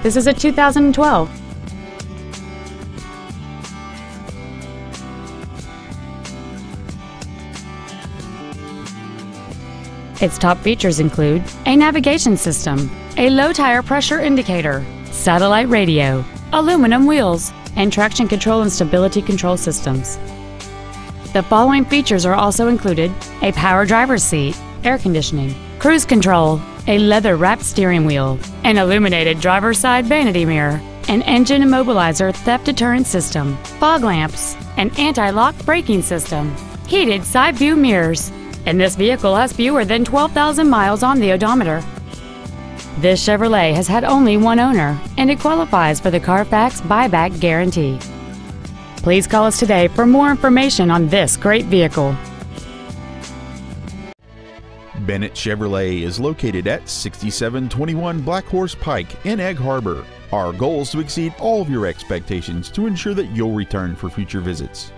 This is a 2012. Its top features include a navigation system, a low tire pressure indicator, satellite radio, aluminum wheels, and traction control and stability control systems. The following features are also included: a power driver's seat, air conditioning, cruise control, a leather-wrapped steering wheel, an illuminated driver's side vanity mirror, an engine immobilizer theft deterrent system, fog lamps, an anti-lock braking system, heated side view mirrors, and this vehicle has fewer than 12,000 miles on the odometer. This Chevrolet has had only one owner, and it qualifies for the Carfax buyback guarantee. Please call us today for more information on this great vehicle. Bennett Chevrolet is located at 6721 Black Horse Pike in Egg Harbor. Our goal is to exceed all of your expectations to ensure that you'll return for future visits.